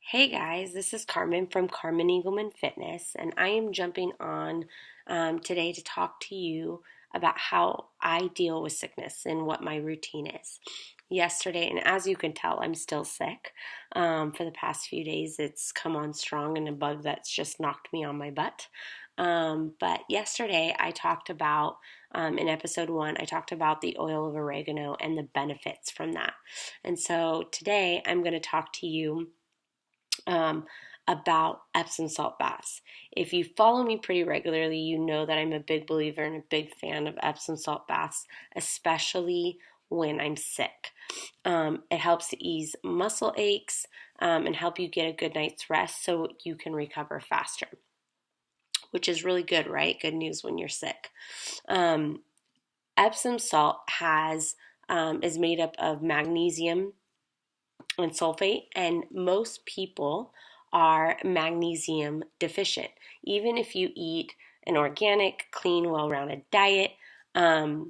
Hey guys, this is Carmen from Carmen Eagleman Fitness, and I am jumping on today to talk to you about how I deal with sickness and what my routine is. Yesterday, and as you can tell, I'm still sick. For the past few days, it's come on strong and a bug that's just knocked me on my butt. But yesterday, I talked about, in episode 1, I talked about the oil of oregano and the benefits from that. And so today, I'm going to talk to you um, about Epsom Salt Baths. If you follow me pretty regularly, you know that I'm a big believer and a big fan of Epsom Salt Baths, especially when I'm sick. It helps to ease muscle aches and help you get a good night's rest so you can recover faster, which is really good, right? Good news when you're sick. Um, Epsom salt is made up of magnesium and sulfate, and most people are magnesium deficient. Even if you eat an organic, clean, well-rounded diet, most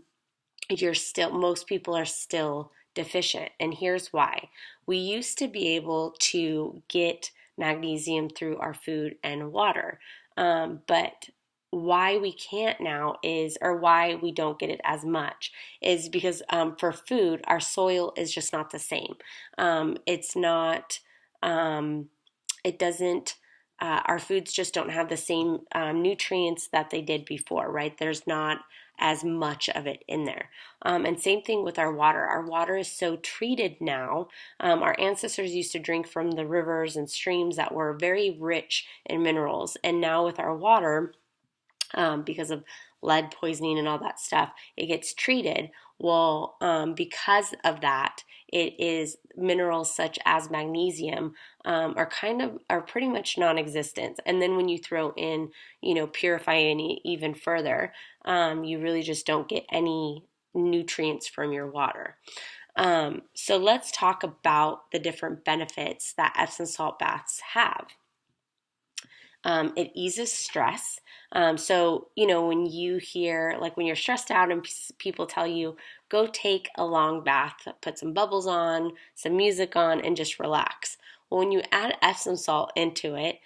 people are still deficient. And here's why. We used to be able to get magnesium through our food and water, but why we can't now is, or why we don't get it as much, is because for food, our soil is just not the same. It's not, it doesn't, our foods just don't have the same nutrients that they did before, right? There's not as much of it in there. And same thing with our water. Our water is so treated now. Our ancestors used to drink from the rivers and streams that were very rich in minerals. And now with our water, because of lead poisoning and all that stuff, it gets treated. Well, because of that, it is minerals such as magnesium are pretty much non-existent. And then when you throw in, purifying it even further, you really just don't get any nutrients from your water. So let's talk about the different benefits that Epsom salt baths have. It eases stress. When you hear, like when you're stressed out and people tell you, go take a long bath, put some bubbles on, some music on, and just relax. Well, when you add Epsom salt into it,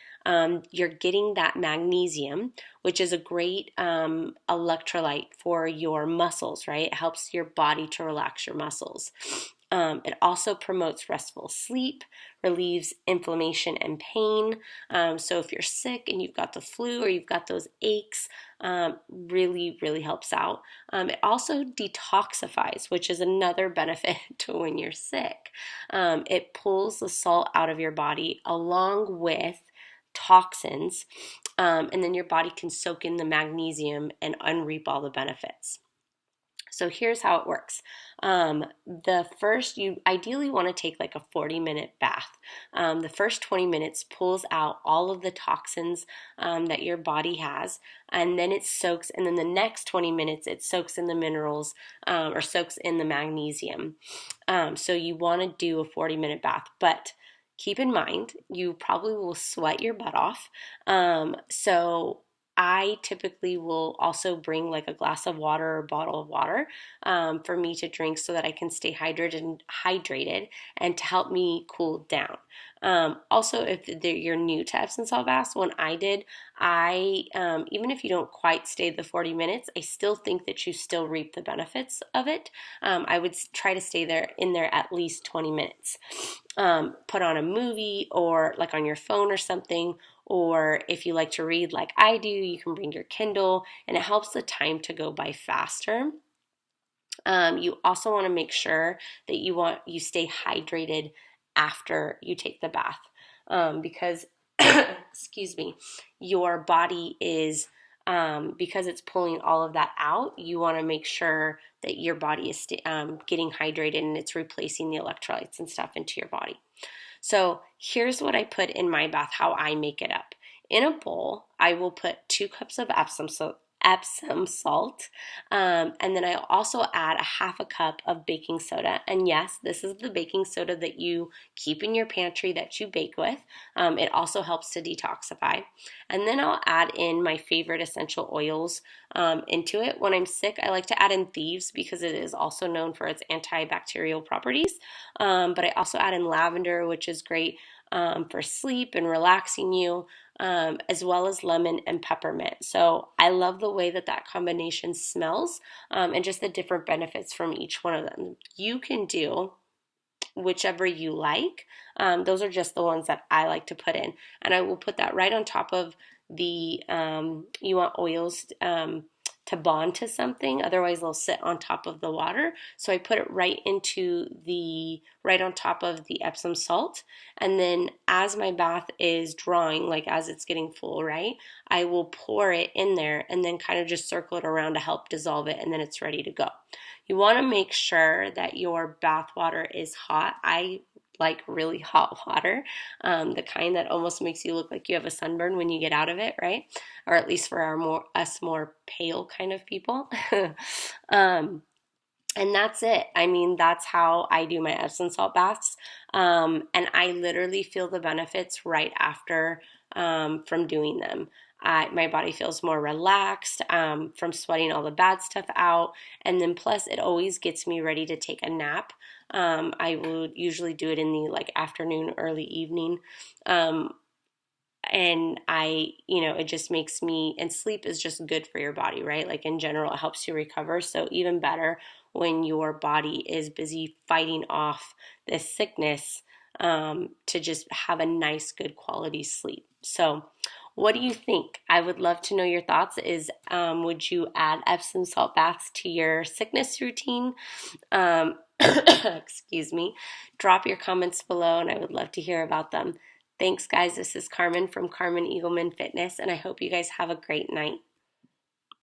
you're getting that magnesium, which is a great electrolyte for your muscles, right? It helps your body to relax your muscles. It also promotes restful sleep, relieves inflammation and pain. So if you're sick and you've got the flu or you've got those aches, really, really helps out. It also detoxifies, which is another benefit to when you're sick. It pulls the salt out of your body along with toxins, and then your body can soak in the magnesium and unreap all the benefits. So here's how it works. You ideally want to take like a 40-minute bath. The first 20 minutes pulls out all of the toxins that your body has, and then it soaks, and then the next 20 minutes it soaks in the minerals or soaks in the magnesium. So you want to do a 40-minute bath, but keep in mind you probably will sweat your butt off. So I typically will also bring like a glass of water or a bottle of water for me to drink so that I can stay hydrated and to help me cool down. Also, if you're new to Epsom salt baths, when I did, even if you don't quite stay the 40 minutes, I still think that you still reap the benefits of it. I would try to stay in there at least 20 minutes. Put on a movie or like on your phone or something, or if you like to read like I do, you can bring your Kindle, and it helps the time to go by faster. You also want to make sure that you stay hydrated after you take the bath, because excuse me, your body is because it's pulling all of that out. You want to make sure that your body is getting hydrated and it's replacing the electrolytes and stuff into your body. So here's what I put in my bath, how I make it up. In a bowl, I will put 2 cups of Epsom salt, and then I also add a half a cup of baking soda. And yes, this is the baking soda that you keep in your pantry that you bake with. It also helps to detoxify. And then I'll add in my favorite essential oils into it. When I'm sick, I like to add in thieves because it is also known for its antibacterial properties. But I also add in lavender, which is great. for sleep and relaxing you, as well as lemon and peppermint. So I love the way that that combination smells, and just the different benefits from each one of them. You can do whichever you like. Those are just the ones that I like to put in. And I will put that right on top of the, you want oils to bond to something, otherwise they'll sit on top of the water. So I put it right on top of the Epsom salt. And then as my bath is drawing, like as it's getting full, right, I will pour it in there and then kind of just circle it around to help dissolve it, and then it's ready to go. You want to make sure that your bath water is hot. I like really hot water, the kind that almost makes you look like you have a sunburn when you get out of it, right? Or at least for us more pale kind of people. And that's it. I mean, that's how I do my Epsom salt baths. And I literally feel the benefits right after, from doing them. My body feels more relaxed, from sweating all the bad stuff out. And then plus it always gets me ready to take a nap. I would usually do it in the like afternoon, early evening. And it just makes me, and sleep is just good for your body, right? Like in general, it helps you recover. So even better when your body is busy fighting off this sickness, to just have a nice, good quality sleep. So what do you think? I would love to know your thoughts. Would you add Epsom salt baths to your sickness routine? Excuse me. Drop your comments below, and I would love to hear about them. Thanks, guys. This is Carmen from Carmen Eagleman Fitness, and I hope you guys have a great night.